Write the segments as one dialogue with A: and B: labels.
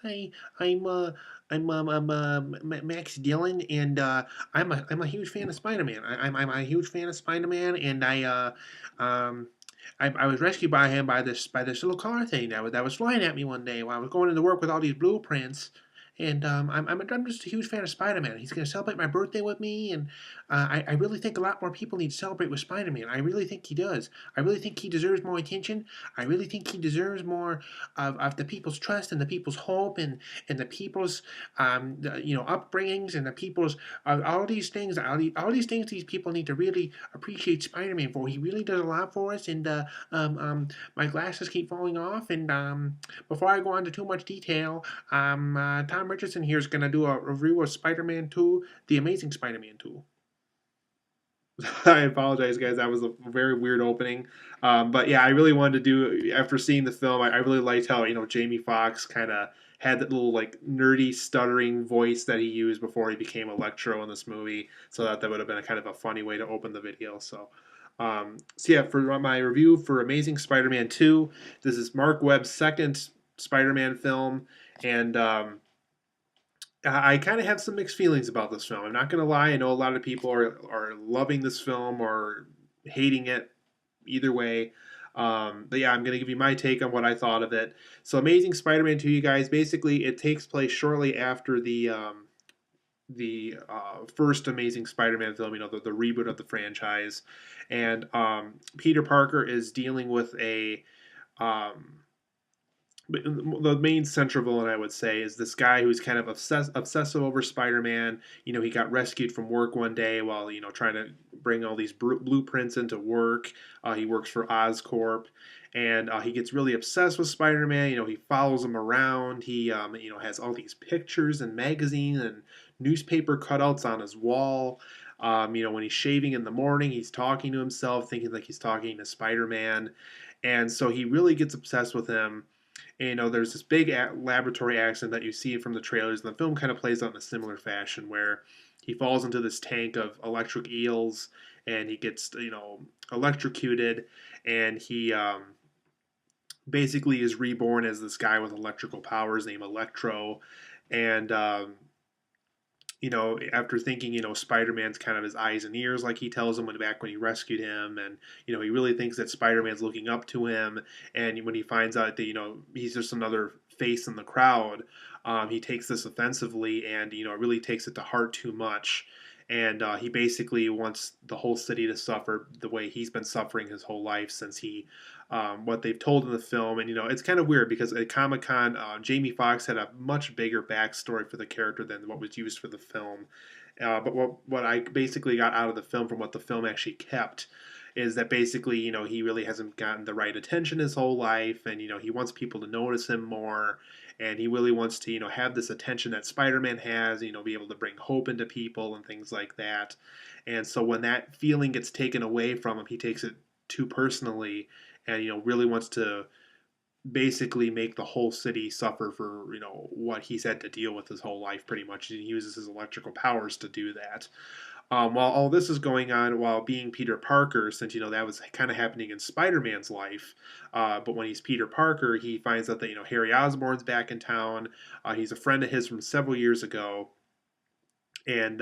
A: Hi, I'm uh, Max Dillon, and I'm a huge fan of Spider-Man. I'm a huge fan of Spider-Man, and um, I was rescued by him by this little car thing that was flying at me one day while I was going into work with all these blueprints. And I'm just a huge fan of Spider-Man. He's going to celebrate my birthday with me, and I really think a lot more people need to celebrate with Spider-Man. I really think he does. I really think he deserves more attention. I really think he deserves more of the people's trust and the people's hope and the people's upbringings and the people's all these things all these things these people need to really appreciate Spider-Man for. He really does a lot for us, and my glasses keep falling off, and before I go into too much detail, Tom Richardson here is going to do a review of Spider-Man 2, The Amazing Spider-Man 2. I apologize, guys. That was a very weird opening. But yeah, I really wanted to do, after seeing the film, I really liked how, Jamie Foxx kind of had that little, like, nerdy, stuttering voice that he used before he became Electro in this movie. So that would have been a kind of a funny way to open the video. So yeah, for my review for Amazing Spider Man 2, this is Marc Webb's second Spider Man film. And, I kind of have some mixed feelings about this film. I'm not going to lie. I know a lot of people are loving this film or hating it. Either way. But yeah, I'm going to give you my take on what I thought of it. So, Amazing Spider-Man 2, you guys. Basically, it takes place shortly after the first Amazing Spider-Man film. The reboot of the franchise, and Peter Parker is dealing with a um, the main central villain, I would say, is this guy who's kind of obsessive over Spider-Man. He got rescued from work one day while trying to bring all these blueprints into work. He works for Oscorp, and he gets really obsessed with Spider-Man. He follows him around. He has all these pictures and magazines and newspaper cutouts on his wall. When he's shaving in the morning, he's talking to himself, thinking like he's talking to Spider-Man, and so he really gets obsessed with him. And, there's this big laboratory accident that you see from the trailers, and the film kind of plays out in a similar fashion where he falls into this tank of electric eels and he gets, electrocuted, and he basically is reborn as this guy with electrical powers named Electro. And after thinking, Spider Man's kind of his eyes and ears, like he tells him back when he rescued him. And, he really thinks that Spider Man's looking up to him. And when he finds out that, he's just another face in the crowd, he takes this offensively and, really takes it to heart too much. And he basically wants the whole city to suffer the way he's been suffering his whole life since what they've told in the film. And, it's kind of weird because at Comic Con, Jamie Foxx had a much bigger backstory for the character than what was used for the film. But what I basically got out of the film from what the film actually kept is that basically, he really hasn't gotten the right attention his whole life, and he wants people to notice him more, and he really wants to, have this attention that Spider-Man has, be able to bring hope into people and things like that. And so when that feeling gets taken away from him, he takes it too personally, and really wants to basically make the whole city suffer for what he's had to deal with his whole life pretty much. And he uses his electrical powers to do that. While all this is going on, while being Peter Parker, since that was kind of happening in Spider-Man's life, but when he's Peter Parker, he finds out that Harry Osborn's back in town. He's a friend of his from several years ago, and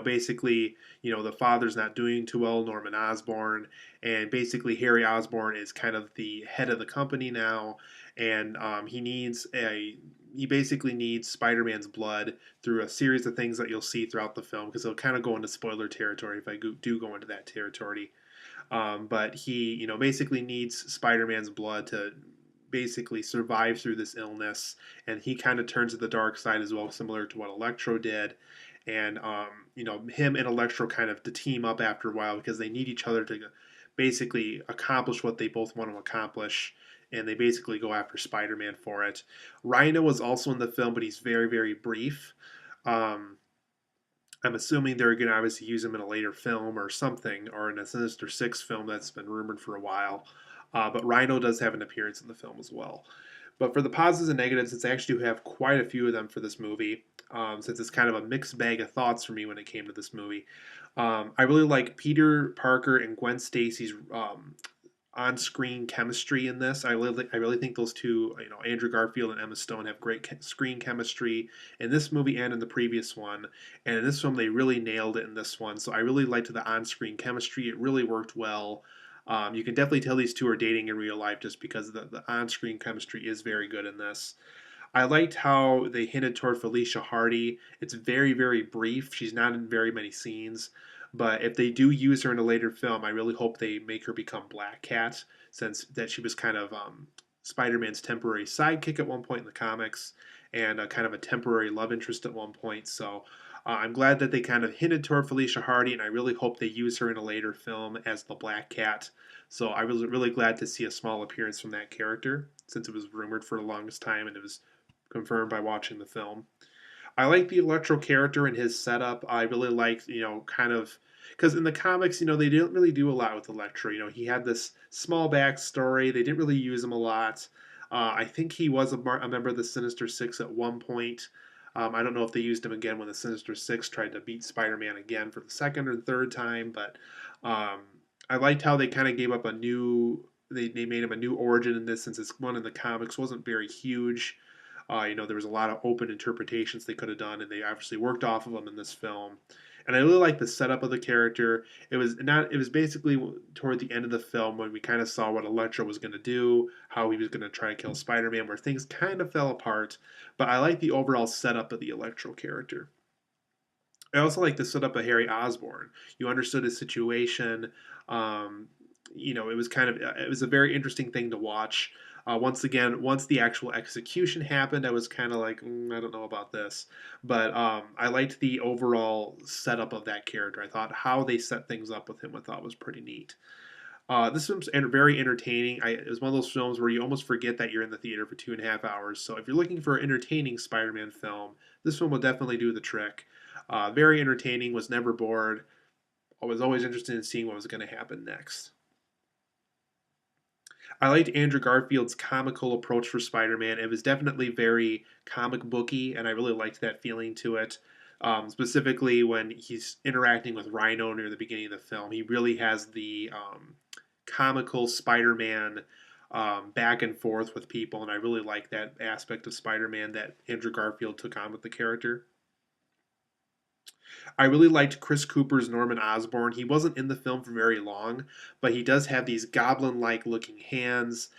A: basically, the father's not doing too well, Norman Osborn, and basically Harry Osborn is kind of the head of the company now, and he basically needs Spider-Man's blood through a series of things that you'll see throughout the film because it'll kind of go into spoiler territory if I do go into that territory. But he, basically needs Spider-Man's blood to basically survive through this illness, and he kind of turns to the dark side as well, similar to what Electro did. And him and Electro kind of to team up after a while because they need each other to basically accomplish what they both want to accomplish, and they basically go after Spider-Man for it. Rhino was also in the film, but he's very, very brief. Um, I'm assuming they're going to obviously use him in a later film or something, or in a Sinister Six film that's been rumored for a while. But Rhino does have an appearance in the film as well. But for the positives and negatives, it's actually do have quite a few of them for this movie, since it's kind of a mixed bag of thoughts for me when it came to this movie. I really like Peter Parker and Gwen Stacy's on-screen chemistry in this. I really think those two, Andrew Garfield and Emma Stone have great screen chemistry in this movie and in the previous one. And in this film, they really nailed it in this one. So I really liked the on-screen chemistry. It really worked well. You can definitely tell these two are dating in real life just because the on-screen chemistry is very good in this. I liked how they hinted toward Felicia Hardy. It's very, very brief. She's not in very many scenes. But if they do use her in a later film, I really hope they make her become Black Cat, since that she was kind of Spider-Man's temporary sidekick at one point in the comics, and kind of a temporary love interest at one point. So I'm glad that they kind of hinted toward Felicia Hardy, and I really hope they use her in a later film as the Black Cat. So I was really glad to see a small appearance from that character, since it was rumored for the longest time, and it was confirmed by watching the film. I like the Electro character and his setup. I really liked, kind of because in the comics, they didn't really do a lot with Electro. He had this small backstory. They didn't really use him a lot. I think he was a member of the Sinister Six at one point. I don't know if they used him again when the Sinister Six tried to beat Spider-Man again for the second or third time, but um, I liked how they kind of gave up a new. They made him a new origin in this, since this one in the comics wasn't very huge. There was a lot of open interpretations they could have done, and they obviously worked off of them in this film. And I really like the setup of the character. It was not. It was basically toward the end of the film when we kind of saw what Electro was going to do, how he was going to try to kill Spider-Man, where things kind of fell apart. But I like the overall setup of the Electro character. I also like the setup of Harry Osborne. You understood his situation. It was it was a very interesting thing to watch. Once again, once the actual execution happened, I was kind of like, I don't know about this. But I liked the overall setup of that character. I thought how they set things up with him, I thought was pretty neat. This film's very entertaining. It was one of those films where you almost forget that you're in the theater for 2.5 hours. So if you're looking for an entertaining Spider-Man film, this film will definitely do the trick. Very entertaining, was never bored. I was always interested in seeing what was going to happen next. I liked Andrew Garfield's comical approach for Spider-Man. It was definitely very comic booky, and I really liked that feeling to it. Specifically, when he's interacting with Rhino near the beginning of the film, he really has the comical Spider-Man back and forth with people, and I really like that aspect of Spider-Man that Andrew Garfield took on with the character. I really liked Chris Cooper's Norman Osborn. He wasn't in the film for very long, but he does have these goblin-like looking hands,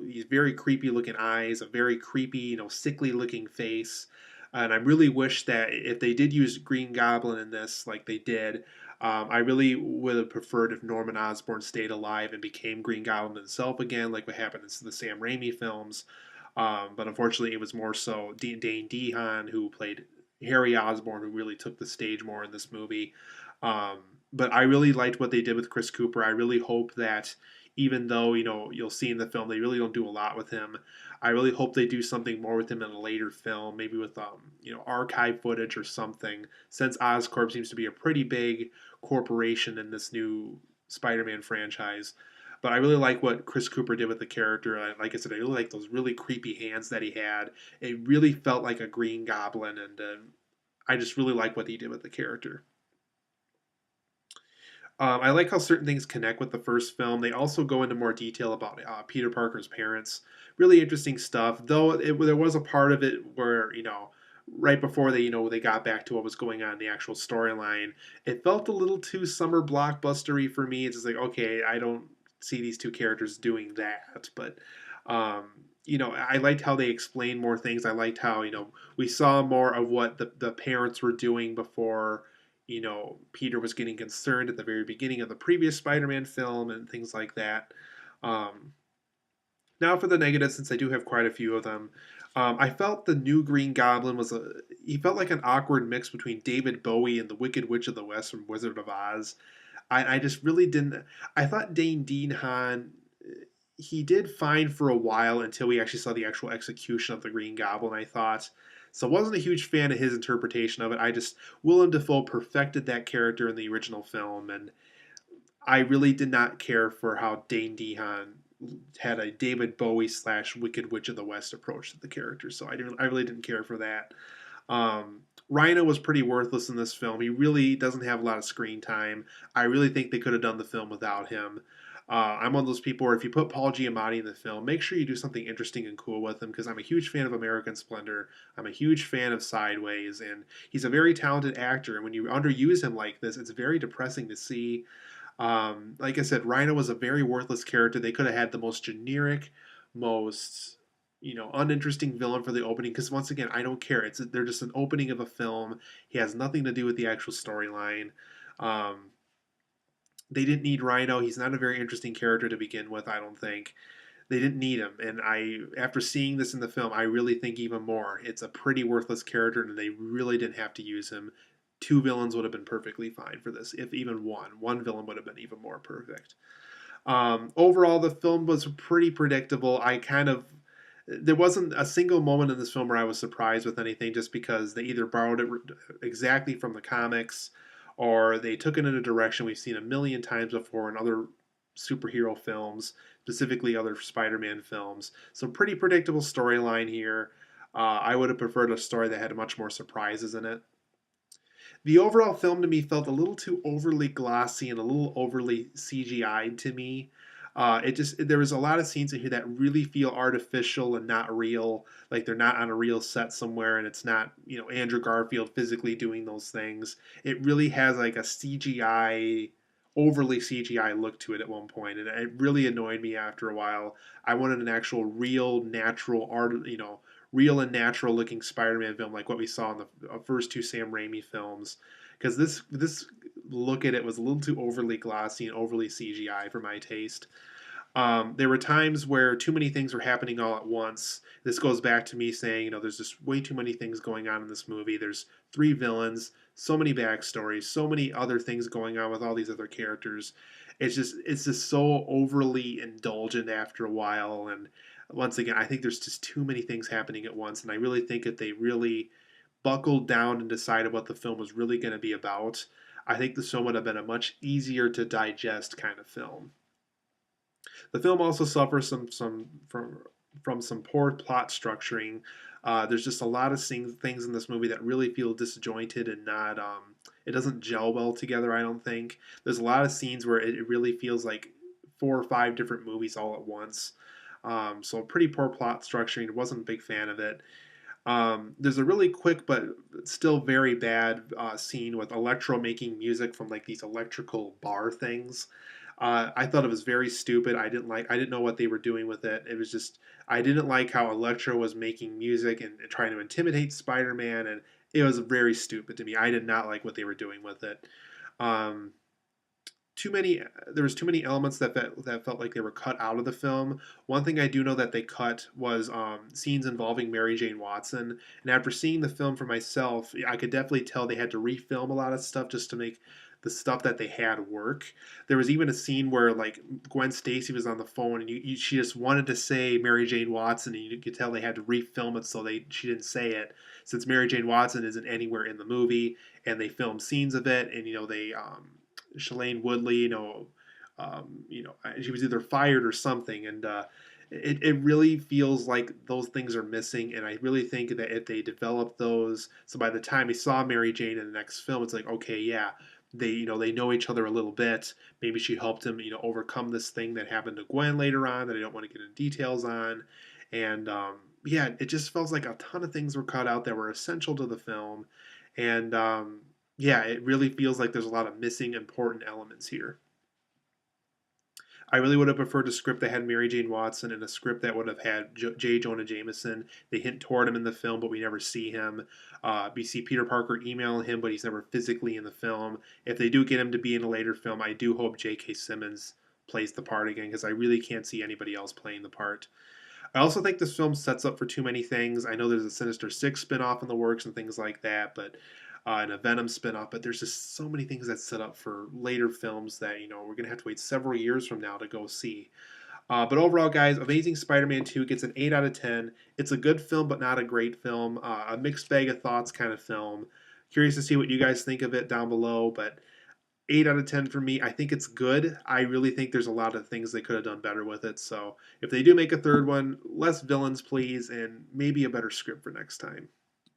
A: these very creepy looking eyes, a very creepy, sickly looking face. And I really wish that if they did use Green Goblin in this, like they did, I really would have preferred if Norman Osborn stayed alive and became Green Goblin himself again, like what happened in the Sam Raimi films. But unfortunately, it was more so Dane DeHaan who played Harry Osborne who really took the stage more in this movie. Um, but I really liked what they did with Chris Cooper. I really hope that even though you'll see in the film they really don't do a lot with him, I really hope they do something more with him in a later film, maybe with archive footage or something. Since Oscorp seems to be a pretty big corporation in this new Spider-Man franchise. But I really like what Chris Cooper did with the character. Like I said, I really like those really creepy hands that he had. It really felt like a Green Goblin, and I just really like what he did with the character. I like how certain things connect with the first film. They also go into more detail about Peter Parker's parents. Really interesting stuff. Though there was a part of it where right before they got back to what was going on in the actual storyline, it felt a little too summer blockbustery for me. It's just like, okay, I don't see these two characters doing that, but um, I liked how they explained more things. I liked how we saw more of what the parents were doing before Peter was getting concerned at the very beginning of the previous Spider-Man film and things like that. Um, Now for the negatives, since I do have quite a few of them. I felt the new Green Goblin he felt like an awkward mix between David Bowie and the Wicked Witch of the West from Wizard of Oz. I just really didn't. I thought Dane DeHaan, he did fine for a while until we actually saw the actual execution of the Green Goblin, I thought. So I wasn't a huge fan of his interpretation of it. Willem Dafoe perfected that character in the original film, and I really did not care for how Dane DeHaan had a David Bowie slash Wicked Witch of the West approach to the character. So I really didn't care for that. Rhino was pretty worthless in this film. He really doesn't have a lot of screen time. I really think they could have done the film without him. I'm one of those people where if you put Paul Giamatti in the film, make sure you do something interesting and cool with him because I'm a huge fan of American Splendor. I'm a huge fan of Sideways, and he's a very talented actor. And when you underuse him like this, it's very depressing to see. Like I said, Rhino was a very worthless character. They could have had the most generic, most uninteresting villain for the opening because once again, I don't care. They're just an opening of a film. He has nothing to do with the actual storyline. Um, they didn't need Rhino. He's not a very interesting character to begin with, I don't think. They didn't need him. And after seeing this in the film, I really think even more. It's a pretty worthless character, and they really didn't have to use him. Two villains would have been perfectly fine for this, if even one. One villain would have been even more perfect. Overall, the film was pretty predictable. There wasn't a single moment in this film where I was surprised with anything just because they either borrowed it exactly from the comics or they took it in a direction we've seen a million times before in other superhero films, specifically other Spider Man films. So, pretty predictable storyline here. I would have preferred a story that had much more surprises in it. The overall film to me felt a little too overly glossy and a little overly CGI'd to me. There was a lot of scenes in here that really feel artificial and not real, like they're not on a real set somewhere, and it's not Andrew Garfield physically doing those things. It really has like a CGI, overly CGI look to it at one point, and it really annoyed me after a while. I wanted an actual real, natural art, real and natural looking Spider-Man film like what we saw in the first two Sam Raimi films. Because this look at it was a little too overly glossy and overly CGI for my taste. There were times where too many things were happening all at once. This goes back to me saying, there's just way too many things going on in this movie. There's three villains, so many backstories, so many other things going on with all these other characters. It's just so overly indulgent after a while. And once again, I think there's just too many things happening at once. And I really think if they really buckled down and decided what the film was really going to be about, I think this film would have been a much easier to digest kind of film. The film also suffers from some poor plot structuring. There's just a lot of things in this movie that really feel disjointed and not. It doesn't gel well together. I don't think there's a lot of scenes where it really feels like four or five different movies all at once. So pretty poor plot structuring. Wasn't a big fan of it. There's a really quick but still very bad scene with Electro making music from like these electrical bar things. I thought it was very stupid. I didn't know what they were doing with it. It was just I didn't like how Electro was making music and trying to intimidate Spider-Man, and it was very stupid to me. I did not like what they were doing with it. Um, too many there was too many elements that felt like they were cut out of the film. One thing I do know that they cut was scenes involving Mary Jane Watson, and after seeing the film for myself, I could definitely tell they had to refilm a lot of stuff just to make the stuff that they had work. There was even a scene where like Gwen Stacy was on the phone and she just wanted to say Mary Jane Watson, and you could tell they had to refilm it so she didn't say it since Mary Jane Watson isn't anywhere in the movie, and they filmed scenes of it, and they Shailene Woodley, she was either fired or something, and it really feels like those things are missing. And I really think that if they develop those, so by the time we saw Mary Jane in the next film, it's like okay, yeah, they know each other a little bit. Maybe she helped him, overcome this thing that happened to Gwen later on that I don't want to get into details on, and yeah, it just feels like a ton of things were cut out that were essential to the film, and yeah, it really feels like there's a lot of missing important elements here. I really would have preferred a script that had Mary Jane Watson and a script that would have had J. Jonah Jameson. They hint toward him in the film, but we never see him. We see Peter Parker email him, but he's never physically in the film. If they do get him to be in a later film, I do hope J.K. Simmons plays the part again because I really can't see anybody else playing the part. I also think this film sets up for too many things. I know there's a Sinister Six spinoff in the works and things like that, but and a Venom spinoff, but there's just so many things that set up for later films that we're gonna have to wait several years from now to go see. But overall, guys, Amazing Spider-Man 2 gets an 8 out of 10. It's a good film, but not a great film. A mixed bag of thoughts kind of film. Curious to see what you guys think of it down below, but 8 out of 10 for me. I think it's good. I really think there's a lot of things they could have done better with it. So if they do make a third one, less villains, please, and maybe a better script for next time.